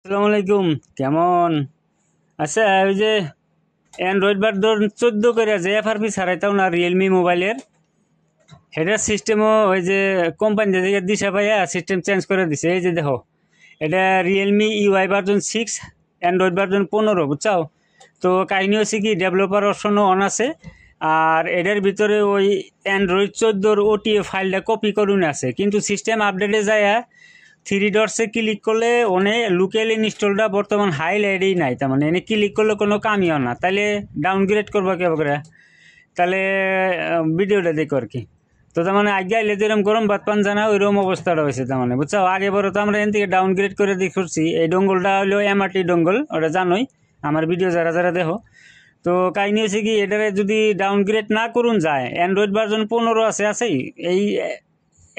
আসসালামু আলাইকুম। কেমন আচ্ছা? ওই যে অ্যান্ড্রয়েড ভার্সন 14 করে যে এফআরপি ছাড়াইতাও না রিয়েলমি মোবাইলের হেটার সিস্টেমও ওই যে কোম্পানি থেকে দিশা পাইয়া সিস্টেম চেঞ্জ করে দিছে। এই যে দেখো, এটা Realme UI version 6, Android version 15, বুঝছাও? তো কাহিনী হচ্ছে কি, ডেভেলপার অপশনও অন আছে, আর এটার ভিতরে ওই অ্যান্ড্রয়েড 14 ওটিএ ফাইলটা কপি করুন আছে, কিন্তু সিস্টেম আপডেটে যায় থ্রি ডটসে ক্লিক করলে ওনে লোকাল ইনস্টলটা বর্তমান হাইলাইটেই নাই, তার মানে এনে ক্লিক করলে কোনো কামিও না। তাহলে ডাউনগ্রেড করবো কে করে? তাহলে ভিডিওটা দেখো আর কি। তো তার মানে আগে আইলে যেরকম গরম ভাত পান জানা ওইরকম অবস্থাটা হয়েছে, তার মানে বুঝছো? আগে বড় তো আমরা এখান থেকে ডাউনগ্রেড করে দেখছি। এই ডঙ্গলটা হলো এমআরটি ডঙ্গল, ওটা জানোই, আমার ভিডিও যারা যারা দেখো। তো কাহিনী হচ্ছে কি, এটারে যদি ডাউনগ্রেড না করুন যায়, অ্যান্ড্রয়েড ভার্সন 15 আছেই এই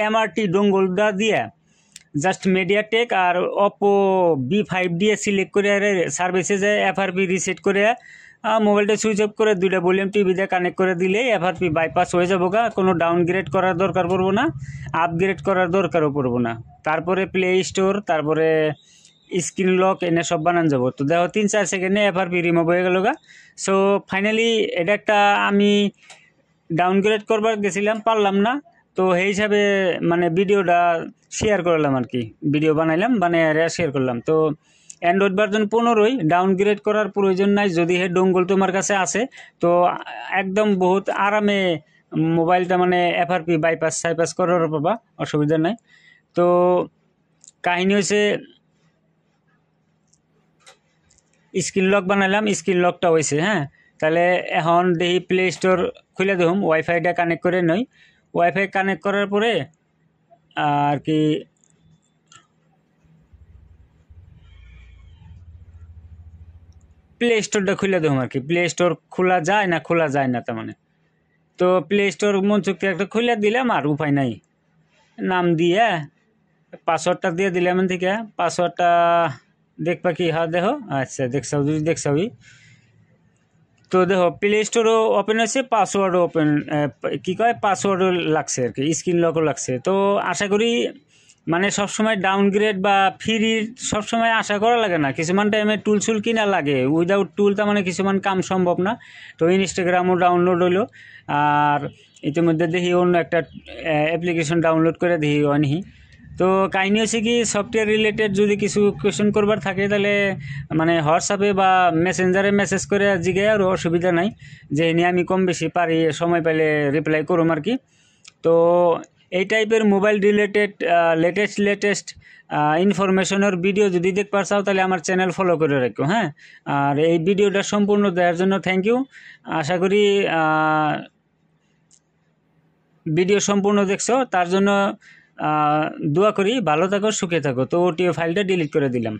এমআরটি ডঙ্গলটা দিয়ে জাস্ট মিডিয়াটেক আর ওপো বি5 দিয়ে সিলেক্ট করে সার্ভিসে যায় এফআরপি রিসেট করে মোবাইলটা সুইচ অফ করে দুইটা ভলিউম টিভি দিয়ে কানেক্ট করে দিলে এফআরপি বাইপাস হয়ে যাবো গা। কোনো ডাউনগ্রেড করার দরকার পড়বো না, আপগ্রেড করার দরকারও পড়বো না। তারপরে প্লে স্টোর, তারপরে স্ক্রিন লক এনে সব বানান যাবো। তো দেখো 3-4 সেকেন্ডে এফআরপি রিমুভ হয়ে গেল গা। সো ফাইনালি এটা একটা আমি ডাউনগ্রেড করবার গেছিলাম, পারলাম না। তো সেই হিসাবে মানে ভিডিওটা শেয়ার করলাম আর কি, ভিডিও বানাইলাম, বানিয়ে শেয়ার করলাম। তো অ্যান্ড্রয়েড ভার্সন 15 ডাউনগ্রেড করার প্রয়োজন নাই যদি হে ডোঙ্গল তোমার কাছে আছে। তো একদম বহুত আরামে মোবাইলটা মানে এফআরপি বাইপাস সাইপাস করার পাবা, অসুবিধা নাই। তো কাহিনী হয়েছে, স্ক্রিন লক বানাইলাম, স্ক্রিন লকটা হয়েছে। হ্যাঁ, তাহলে এখন দেখি প্লে স্টোর খুলে দেখুন, ওয়াইফাইটা কানেক্ট করে নই। ওয়াইফাই কানেক্ট করার পরে আর কি প্লে স্টোরটা খুলে দেখুন আর কি, প্লে স্টোর খোলা যায় না খোলা যায় না, তার মানে। তো প্লে স্টোর মন চুক্তি একটা খুলে দিলাম, আর উপায় নাই। নাম দিয়ে পাসওয়ার্ডটা দিয়ে দিলাম থেকে, পাসওয়ার্ডটা দেখবা কি? হ্যাঁ দেখো, আচ্ছা দেখছাও, যদি দেখছাওই। তো দেখো প্লে স্টোরও ওপেন আছে, পাসওয়ার্ডও ওপেন, কি কয়, পাসওয়ার্ডও লাগছে আর কি, স্ক্রিন লকও লাগছে। তো আশা করি মানে সবসময় ডাউনগ্রেড বা ফ্রি সবসময় আশা করা লাগে না, কিছুমান টাইমে টুল সুল কিনা লাগে। উইদাউট টুল তার মানে কিছুমান কাম সম্ভব না। তো ইনস্টাগ্রামও ডাউনলোড হইলো, আর ইতিমধ্যে দেখি অন্য একটা অ্যাপ্লিকেশন ডাউনলোড করে দেখি অনহি। তো কাহিনী হচ্ছে কি, সফটওয়্যার রিলেটেড যদি কিছু কোয়েশন করবার থাকে তাহলে মানে হোয়াটসঅ্যাপে বা মেসেঞ্জারে মেসেজ করে জিজ্ঞাসা, আর অসুবিধা নাই, যে নিয়ে আমি কম বেশি পারি, সময় পেলে রিপ্লাই করুম আর কি। তো এই টাইপের মোবাইল রিলেটেড লেটেস্ট ইনফরমেশনের ভিডিও যদি দেখবার চাও তাহলে আমার চ্যানেল ফলো করে রাখো। হ্যাঁ, আর এই ভিডিওটা সম্পূর্ণ দেওয়ার জন্য থ্যাংক ইউ। আশা করি ভিডিও সম্পূর্ণ দেখছো, তার জন্য দোয়া করি ভালো থাকো, সুখে থাকো। তো ওটিও ফাইলটা ডিলিট করে দিলাম।